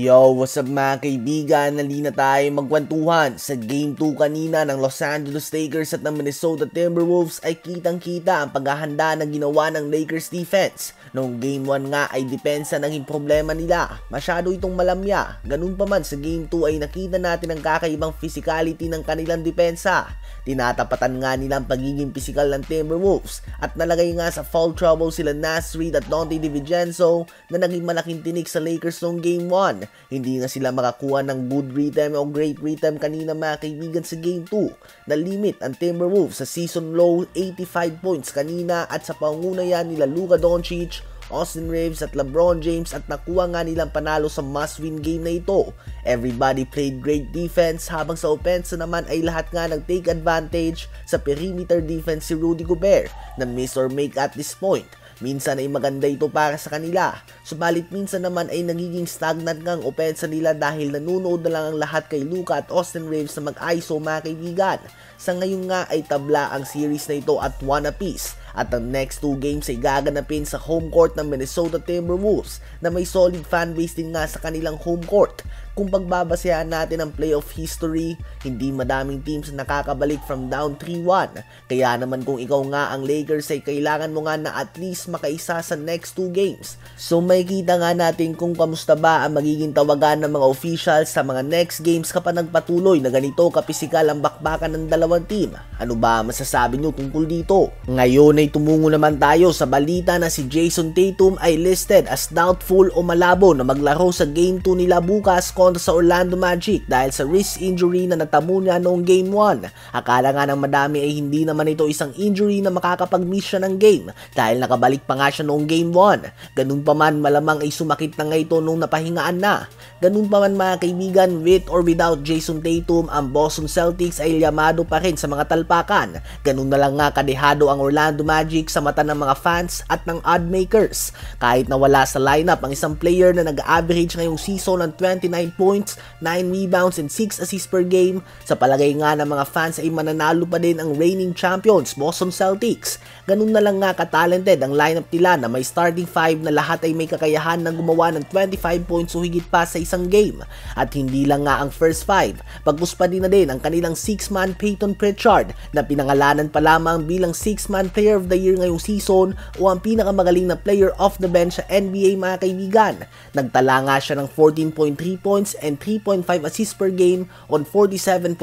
Yo, what's up mga kaibigan? Nalina tayo magkwentuhan. Sa Game 2 kanina ng Los Angeles Lakers at ng Minnesota Timberwolves ay kitang-kita ang paghahanda na ginawa ng Lakers defense. Noong Game 1 nga ay depensa naging problema nila. Masyado itong malamya. Ganun pa man sa Game 2 ay nakita natin ang kakaibang physicality ng kanilang depensa. Tinatapatan nga nila ang pagiging physical ng Timberwolves at nalagay nga sa foul trouble sila Naz Reid at Donte DiVincenzo na naging malaking tinik sa Lakers noong Game 1. Hindi nga sila makakuha ng good rhythm o great rhythm kanina mga kaibigan sa Game 2. Na-limit ang Timberwolves sa season low 85 points kanina at sa pangunayan nila Luka Doncic, Austin Reeves at LeBron James at nakuha nga nilang panalo sa must-win game na ito. Everybody played great defense habang sa offense naman ay lahat nga nag-take advantage sa perimeter defense si Rudy Gobert na miss or make at this point. Minsan ay maganda ito para sa kanila, subalit minsan naman ay nagiging stagnant nga ang opensa nila dahil nanunood na lang ang lahat kay Luka at Austin Reeves na mag-ISO mga kaibigan. Sa ngayon nga ay tabla ang series na ito at 1 apiece at ang next 2 games ay gaganapin sa home court ng Minnesota Timberwolves na may solid fanbase din nga sa kanilang home court. Kung pagbabasehan natin ang playoff history, hindi madaming teams na nakakabalik from down 3-1. Kaya naman kung ikaw nga ang Lakers ay kailangan mo nga na at least makaisa sa next 2 games. So makikita nga natin kung kamusta ba ang magiging tawagan ng mga officials sa mga next games kapag nagpatuloy na ganito kapisikal ang bakbakan ng dalawang team. Ano ba masasabi nyo tungkol dito? Ngayon ay tumungo naman tayo sa balita na si Jason Tatum ay listed as doubtful o malabo na maglaro sa Game 2 nila bukas kontra sa Orlando Magic dahil sa wrist injury na natamo niya noong Game 1. Akala nga ng madami ay hindi naman ito isang injury na makakapag-miss siya ng game dahil nakabalik pa nga siya noong Game 1. Ganun pa man malamang ay sumakit na nga ito nung napahingaan na. Ganun pa man mga kaibigan, with or without Jason Tatum, ang Boston Celtics ay yamado pa rin sa mga talpakan. Ganun na lang nga kadehado ang Orlando Magic sa mata ng mga fans at ng odd makers. Kahit na wala sa lineup ang isang player na nag-average ngayong season ng 29 points, 9 rebounds and 6 assists per game, sa palagay nga ng mga fans ay mananalo pa din ang reigning champions Boston Celtics. Ganun na lang nga ka-talented ang lineup nila na may starting 5 na lahat ay may kakayahan na gumawa ng 25 points o higit pa sa isang game. At hindi lang nga ang first 5, pagpus pa din na din ang kanilang 6-man Peyton Pritchard na pinangalanan pa lamang bilang 6-man player of the year ngayong season o ang pinakamagaling na player off the bench sa NBA mga kaibigan. Nagtala nga siya ng 14.3 points and 3.5 assists per game on 47.2%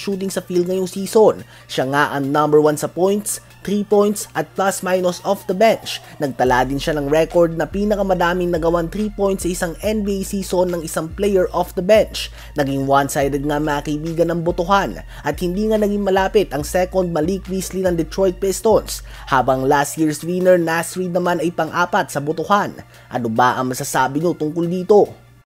shooting sa field ngayong season. Siya nga ang number 1 sa points, 3 points at plus minus off the bench. Nagtala din siya ng record na pinakamadaming nagawang 3 points sa isang NBA season ng isang player off the bench. Naging one-sided nga mga kaibigan ng botohan at hindi nga naging malapit ang second Malik Beasley ng Detroit Pistons, habang last year's winner Naz Reid naman ay pang-apat sa botohan. Ano ba ang masasabi nyo tungkol dito?